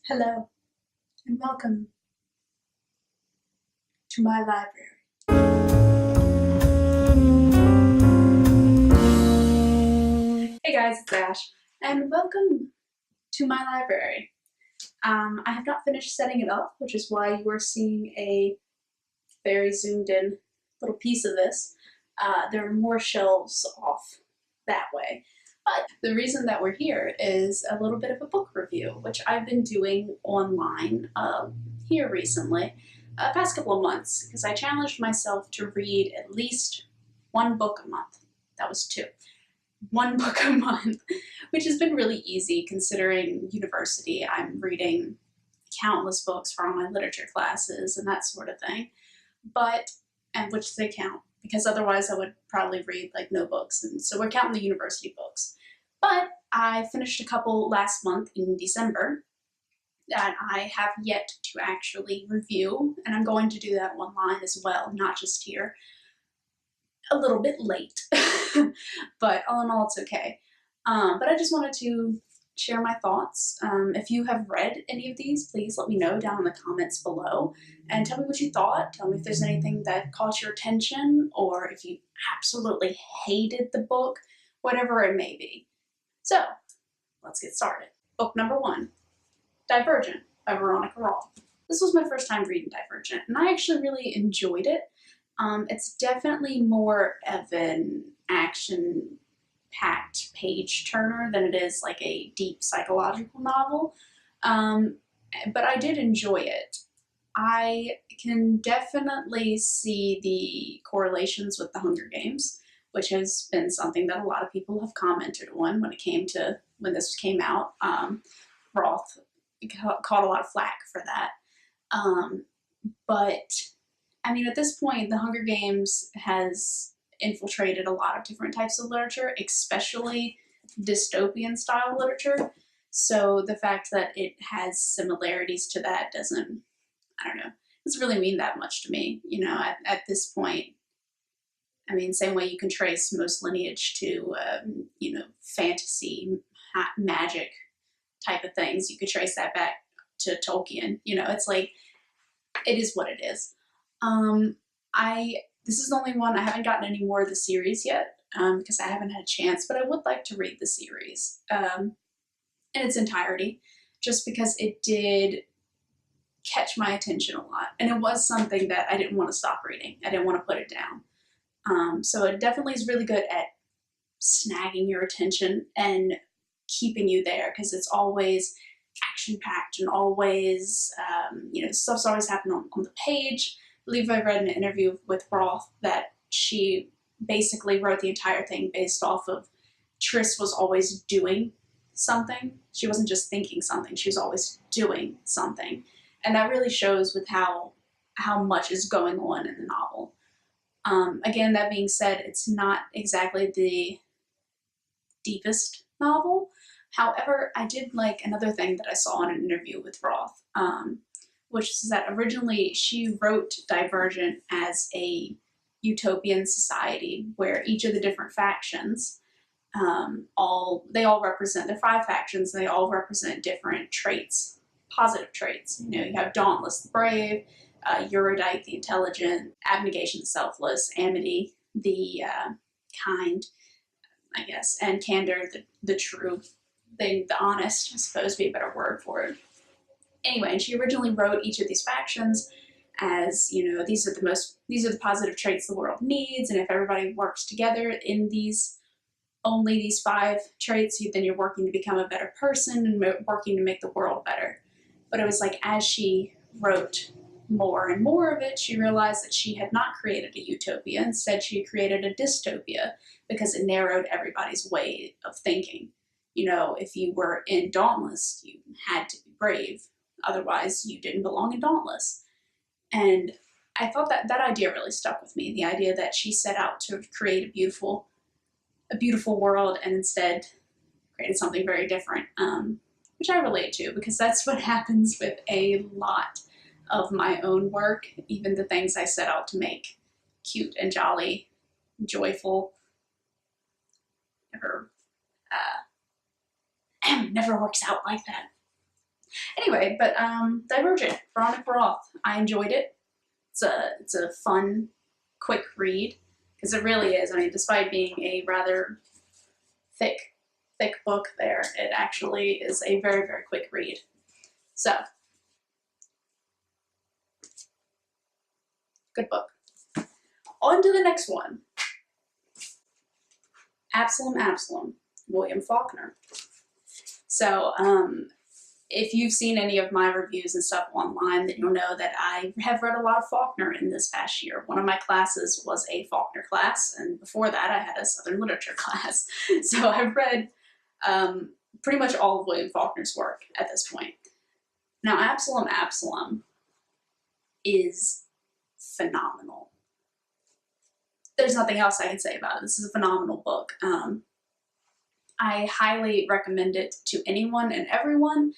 Hello, and welcome to my library. Hey guys, it's Ash, and welcome to my library. I have not finished setting it up, which is why you are seeing a very zoomed in little piece of this. There are more shelves off that way. But the reason that we're here is a little bit of a book review, which I've been doing online here recently, past couple of months, because I challenged myself to read at least one book a month. That was 2. One book a month, which has been really easy considering university. I'm reading countless books for all my literature classes and that sort of thing, and which they count, because otherwise I would probably read like no books, and so we're counting the university books. But I finished a couple last month in December that I have yet to actually review, and I'm going to do that online as well, not just here. A little bit late, but all in all it's okay. But I just wanted to share my thoughts. If you have read any of these, please let me know down in the comments below and tell me what you thought. Tell me if there's anything that caught your attention, or if you absolutely hated the book, whatever it may be. So let's get started. Book number 1, Divergent by Veronica Roth. This was my first time reading Divergent, and I actually really enjoyed it. It's definitely more of an action-packed page-turner than it is like a deep psychological novel, but I did enjoy it. I can definitely see the correlations with the Hunger Games, which has been something that a lot of people have commented on when this came out. Roth caught a lot of flack for that, but I mean, at this point, the Hunger Games has infiltrated a lot of different types of literature, especially dystopian style literature. So the fact that it has similarities to that doesn't really mean that much to me. You know, at this point, I mean, same way you can trace most lineage to, fantasy, magic type of things, you could trace that back to Tolkien. You know, it's like, it is what it is. This is the only one. I haven't gotten any more of the series yet, because I haven't had a chance, but I would like to read the series in its entirety, just because it did catch my attention a lot, and it was something that I didn't want to stop reading. I didn't want to put it down. So it definitely is really good at snagging your attention and keeping you there, because it's always action-packed and always, stuff's always happening on the page. I believe I read in an interview with Roth that she basically wrote the entire thing based off of Triss was always doing something. She wasn't just thinking something, she was always doing something. And that really shows with how much is going on in the novel. Again, that being said, it's not exactly the deepest novel. However, I did like another thing that I saw in an interview with Roth, which is that originally she wrote Divergent as a utopian society where each of the different factions, they all represent, there are 5 factions, and they all represent different traits, positive traits. You know, you have Dauntless, the brave, Erudite, the intelligent, Abnegation, the selfless, Amity, the kind, I guess, and Candor, the true, the honest, I suppose would be a better word for it. Anyway, and she originally wrote each of these factions as, these are the positive traits the world needs, and if everybody works together in only these 5 traits, then you're working to become a better person and working to make the world better. But it was like, as she wrote more and more of it, she realized that she had not created a utopia. Instead, she created a dystopia, because it narrowed everybody's way of thinking. You know, if you were in Dauntless, you had to be brave. Otherwise, you didn't belong in Dauntless. And I thought that idea really stuck with me. The idea that she set out to create a beautiful world, and instead created something very different, which I relate to, because that's what happens with a lot of my own work. Even the things I set out to make cute and jolly, joyful, never works out like that. Anyway, Anyway, but Divergent, Veronica Roth. I enjoyed it. It's a fun, quick read, because it really is. I mean, despite being a rather thick book there, it actually is a very, very quick read. So, good book. On to the next one. Absalom, William Faulkner. So, if you've seen any of my reviews and stuff online, then you'll know that I have read a lot of Faulkner in this past year. One of my classes was a Faulkner class, and before that I had a Southern Literature class. So I've read pretty much all of William Faulkner's work at this point. Now, Absalom is phenomenal. There's nothing else I can say about it. This is a phenomenal book. I highly recommend it to anyone and everyone.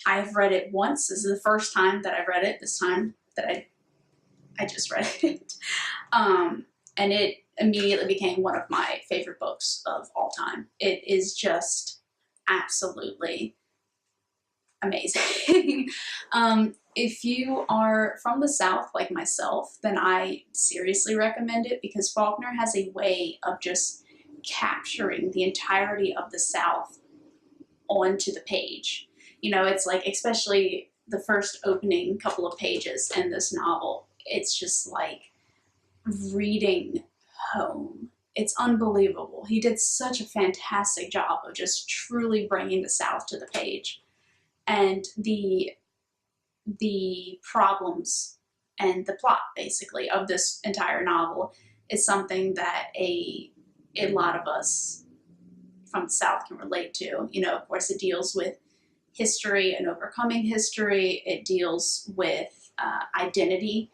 I've read it once. This is the first time that I've read it, this time that I just read it. And it immediately became one of my favorite books of all time. It is just absolutely amazing. If you are from the South like myself, then I seriously recommend it, because Faulkner has a way of just capturing the entirety of the South onto the page. You know, it's like, especially the first opening couple of pages in this novel, it's just like reading home. It's unbelievable. He did such a fantastic job of just truly bringing the South to the page. And the problems and the plot, basically, of this entire novel is something that a lot of us from the South can relate to. You know, of course, it deals with history and overcoming history. It deals with identity,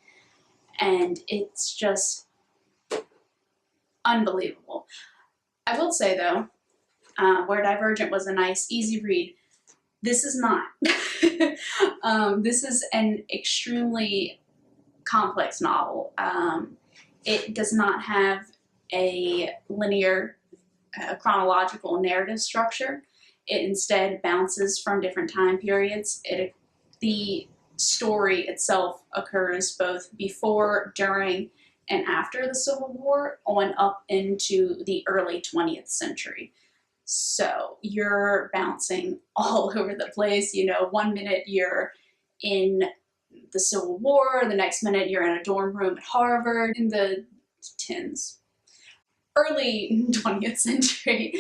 and it's just unbelievable. I will say, though, where Divergent was a nice, easy read, this is not. This is an extremely complex novel. It does not have a linear, chronological narrative structure. It instead bounces from different time periods. The story itself occurs both before, during, and after the Civil War, on up into the early 20th century. So you're bouncing all over the place. You know, one minute you're in the Civil War, the next minute you're in a dorm room at Harvard in the early 20th century.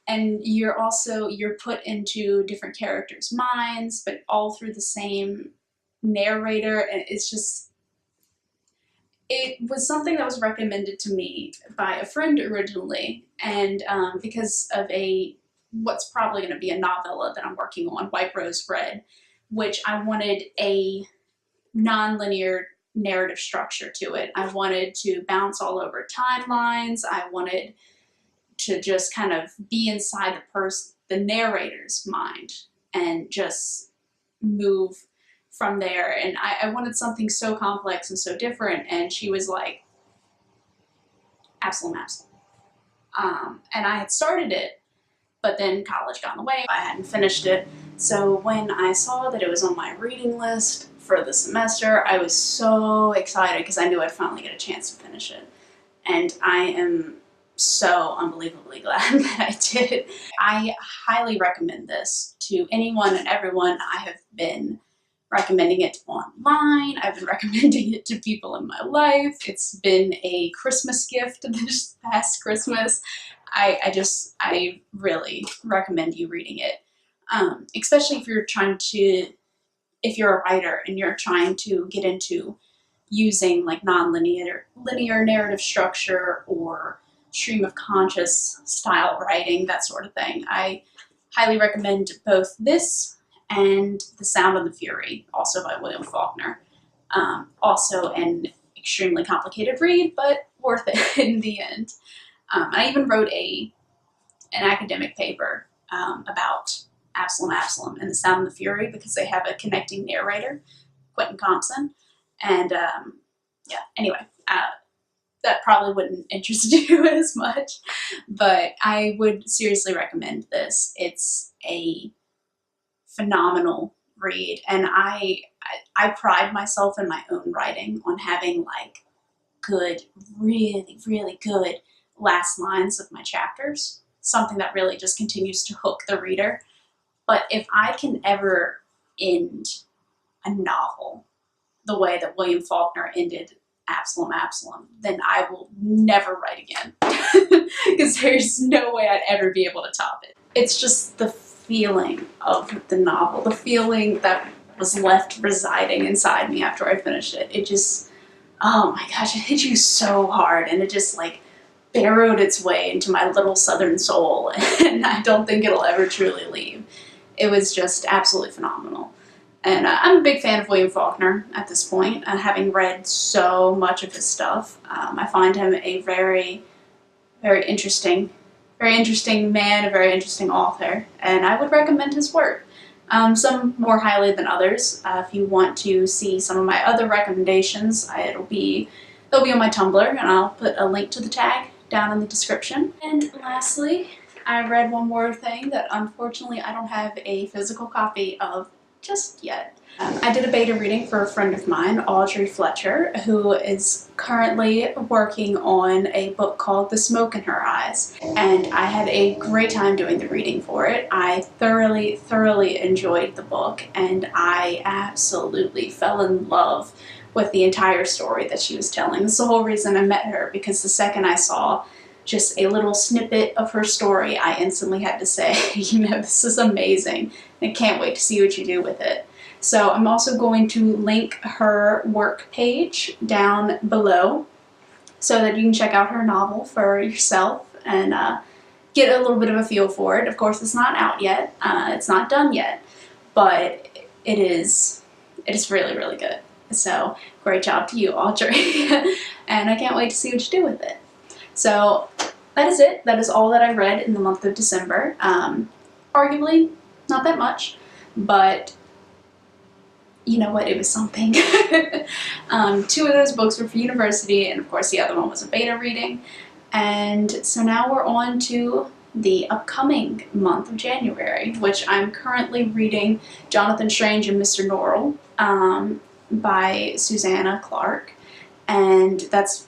And you're put into different characters' minds, but all through the same narrator. And it was something that was recommended to me by a friend originally, and because of what's probably going to be a novella that I'm working on, White Rose Red, which I wanted a non-linear narrative structure to it. I wanted to bounce all over timelines. I wanted to just kind of be inside the narrator's mind and just move from there. And I wanted something so complex and so different. And she was like, Absalom. And I had started it, but then college got in the way. I hadn't finished it. So when I saw that it was on my reading list for the semester, I was so excited because I knew I'd finally get a chance to finish it. And I am so unbelievably glad that I did. I highly recommend this to anyone and everyone. I have been recommending it online. I've been recommending it to people in my life. It's been a Christmas gift this past Christmas. I really recommend you reading it. Especially if you're a writer and you're trying to get into using like linear narrative structure or stream of conscious style writing, that sort of thing. I highly recommend both this and The Sound of the Fury, also by William Faulkner. Also an extremely complicated read, but worth it in the end. I even wrote an academic paper about Absalom and The Sound of the Fury, because they have a connecting narrator, Quentin Compson. And yeah, anyway, that probably wouldn't interest you as much, but I would seriously recommend this. It's a phenomenal read, and I pride myself in my own writing on having like good, really, really good last lines of my chapters, something that really just continues to hook the reader. But if I can ever end a novel the way that William Faulkner ended Absalom, then I will never write again, because there's no way I'd ever be able to top it. It's just the feeling of the novel, the feeling that was left residing inside me after I finished it. It just, oh my gosh, it hit you so hard, and it just like burrowed its way into my little southern soul, and I don't think it'll ever truly leave. It was just absolutely phenomenal. And I'm a big fan of William Faulkner at this point, having read so much of his stuff. I find him a very, very interesting man, a very interesting author, and I would recommend his work. Some more highly than others. If you want to see some of my other recommendations, they'll be on my Tumblr, and I'll put a link to the tag down in the description. And lastly, I read one more thing that unfortunately I don't have a physical copy of just yet. I did a beta reading for a friend of mine, Audrey Fletcher, who is currently working on a book called The Smoke in Her Eyes, and I had a great time doing the reading for it. I thoroughly, thoroughly enjoyed the book, and I absolutely fell in love with the entire story that she was telling. That's the whole reason I met her, because the second I saw just a little snippet of her story, I instantly had to say, you know, this is amazing. I can't wait to see what you do with it. So I'm also going to link her work page down below so that you can check out her novel for yourself and get a little bit of a feel for it. Of course, it's not out yet. It's not done yet, but it is really, really good. So great job to you, Audrey. And I can't wait to see what you do with it. So that is it. That is all that I read in the month of December. Arguably, not that much, but you know what, it was something. 2 of those books were for university, and of course the other one was a beta reading. And so now we're on to the upcoming month of January, which I'm currently reading Jonathan Strange and Mr. Norrell by Susanna Clark, and that's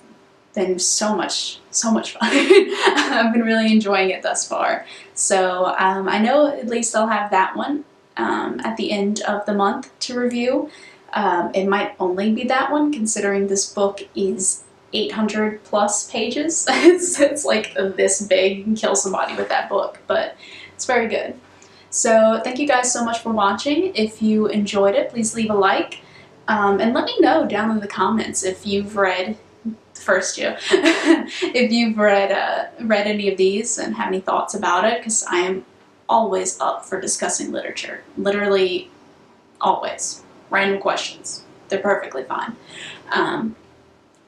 been so much fun. I've been really enjoying it thus far. So I know at least I'll have that one at the end of the month to review. It might only be that one, considering this book is 800 plus pages. It's like this big. You can kill somebody with that book, but it's very good. So thank you guys so much for watching. If you enjoyed it, please leave a like, and let me know down in the comments if you've read first two. If you've read any of these and have any thoughts about it, because I am always up for discussing literature. Literally always. Random questions. They're perfectly fine.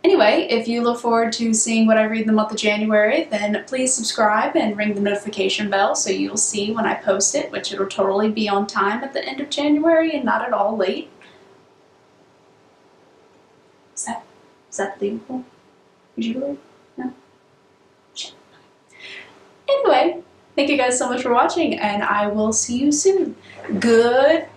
Anyway, if you look forward to seeing what I read in the month of January, then please subscribe and ring the notification bell so you'll see when I post it, which it'll totally be on time at the end of January and not at all late. Is that believable? Usually? No? Shit. Anyway, thank you guys so much for watching, and I will see you soon. Goodbye.